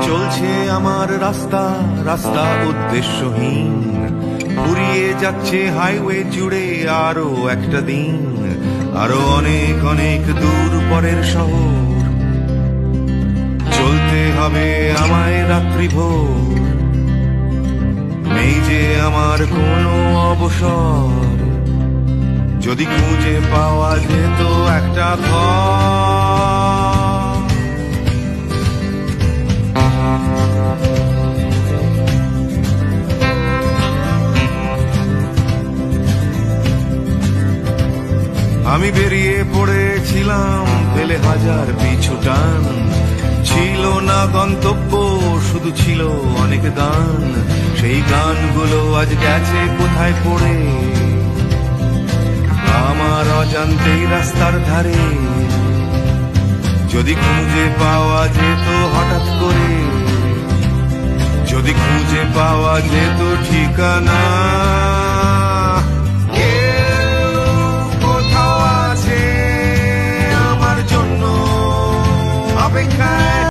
চলছে আমার রাস্তা রাস্তা উদ্দেশ্যহীন, ফুরিয়ে যাচ্ছে হাইওয়ে জুড়ে আরো একটা দিন, আরো অনেক অনেক দূর পরের শহর। চলতে হবে আমায় রাত্রি ভোর, নেই যে আমার কোনো অবসর। যদি খুঁজে পাওয়া যেত একটা ঘর। আমি বেরিয়ে পড়েছিলাম ফেলে হাজার পিছু টান, ছিল না গন্তব্য শুধু ছিল অনেক গান। সেই গানগুলো আজ গেছে কোথায় পড়ে আমার অজান্তেই রাস্তার ধারে। যদি খুঁজে পাওয়া যেত হঠাৎ করে, যদি খুঁজে পাওয়া যেত ঠিকানা, কোথাও আছে আমার জন্য অপেক্ষায়।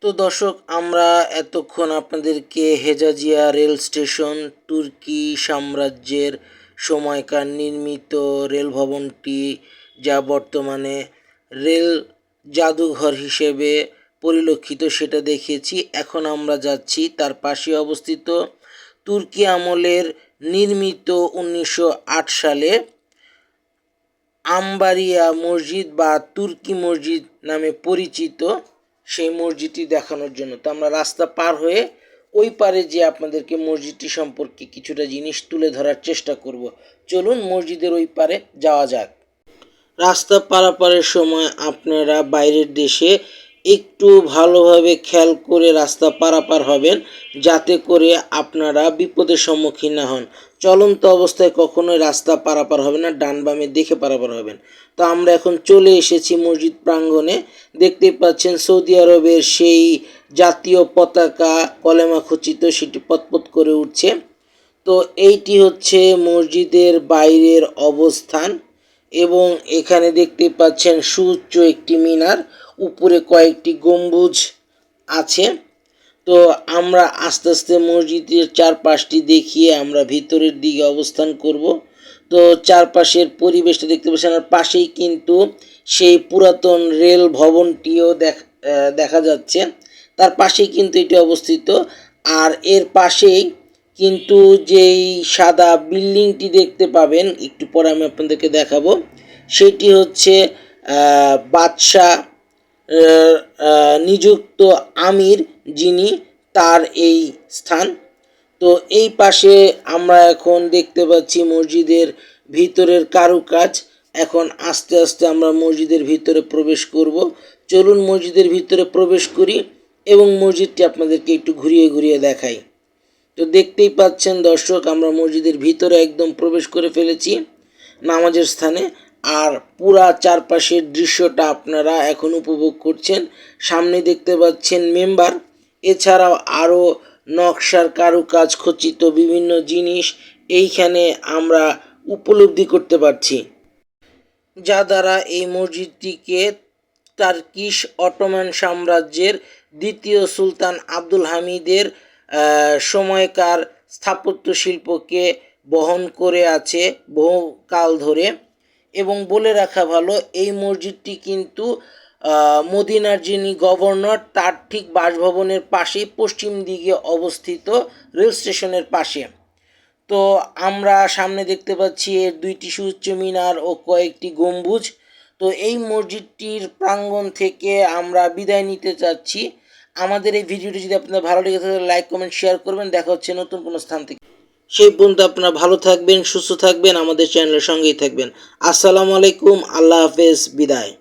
তো দর্শক, আমরা এতক্ষণ আপনাদেরকে হেজাজিয়া রেল স্টেশন, তুর্কি সাম্রাজ্যের সময়কার নির্মিত রেল ভবনটি, যা বর্তমানে রেল জাদুঘর হিসেবে পরিলক্ষিত, সেটা দেখিয়েছি। এখন আমরা যাচ্ছি তার পাশে অবস্থিত তুর্কি আমলের নির্মিত 1908 সালে আম্বারিয়া মসজিদ বা তুর্কি মসজিদ নামে পরিচিত সেই মসজিদটি দেখানোর জন্য। তো আমরা রাস্তা পার হয়ে ওই পারে যে আপনাদেরকে মসজিদটি সম্পর্কে কিছুটা জিনিস তুলে ধরার চেষ্টা করব। চলুন মসজিদের ওই পারে যাওয়া যাক। রাস্তা পারাপারের সময় আপনারা বাইরের দেশে একটু ভালোভাবে খেয়াল করে রাস্তা পারাপার হবেন, যাতে করে আপনারা বিপদের সম্মুখীন না হন। চলন্ত অবস্থায় কখনোই রাস্তা পারাপার হবে না, ডান বামে দেখে পারাপার হবেন। তো আমরা এখন চলে এসেছি মসজিদ প্রাঙ্গণে। দেখতে পাচ্ছেন সৌদি আরবের সেই জাতীয় পতাকা কলেমা খচিত, সেটি পতপত করে উঠছে। তো এইটি হচ্ছে মসজিদের বাইরের অবস্থান, এবং এখানে দেখতে পাচ্ছেন সুউচ্চ একটি মিনার, উপরে কয়েকটি গম্বুজ আছে। তো আমরা আস্তে আস্তে মসজিদের চারপাশটি দেখিয়ে আমরা ভিতরের দিকে অবস্থান করব। তো চারপাশের পরিবেশটা দেখতে পাচ্ছেন, আর পাশেই কিন্তু সেই পুরাতন রেল ভবনটিও দেখা যাচ্ছে। তার পাশেই কিন্তু এটি অবস্থিত। আর এর পাশেই কিন্তু যেই সাদা বিল্ডিংটি দেখতে পাবেন, একটু পরে আমি আপনাদেরকে দেখাবো, সেটি হচ্ছে বাদশাহ নিযুক্ত আমির যিনি, তার এই স্থান। তো এই পাশে আমরা এখন দেখতে পাচ্ছি মসজিদের ভিতরের কারুকাজ। এখন আস্তে আস্তে আমরা মসজিদের ভিতরে প্রবেশ করব। চলুন মসজিদের ভিতরে প্রবেশ করি এবং মসজিদটি আপনাদেরকে একটু ঘুরিয়ে ঘুরিয়ে দেখাই। তো দেখতেই পাচ্ছেন দর্শক, আমরা মসজিদের ভিতরে একদম প্রবেশ করে ফেলেছি নামাজের স্থানে। আর পুরা চারপাশের দৃশ্যটা আপনারা এখন উপভোগ করছেন। সামনে দেখতে পাচ্ছেন মেম্বার, এছাড়াও আরও নকশার কারুকাজ খচিত বিভিন্ন জিনিস এইখানে আমরা উপলব্ধি করতে পারছি, যা দ্বারা এই মসজিদটিকে টার্কিশ অটোমান সাম্রাজ্যের দ্বিতীয় সুলতান আব্দুল হামিদের সময়কার স্থাপত্য শিল্পকে বহন করে আছে বহুকাল ধরে। এবং বলে রাখা ভালো, এই মসজিদটি কিন্তু মদিনার যিনি গভর্নর তার ঠিক বাসভবনের পাশেই পশ্চিম দিকে অবস্থিত, রেল স্টেশনের পাশে। তো আমরা সামনে দেখতে পাচ্ছি এর দুইটি সুউচ্চ মিনার ও কয়েকটি গম্বুজ। তো এই মসজিদটির প্রাঙ্গণ থেকে আমরা বিদায় নিতে চাচ্ছি। আমাদের এই ভিডিওটি যদি আপনাদের ভালো লেগে থাকে, লাইক কমেন্ট শেয়ার করবেন। দেখা হচ্ছে নতুন কোনো স্থান থেকে। সেই পর্যন্ত আপনারা ভালো থাকবেন, সুস্থ থাকবেন, আমাদের চ্যানেলের সঙ্গেই থাকবেন। আসসালামু আলাইকুম, আল্লাহ হাফেজ, বিদায়।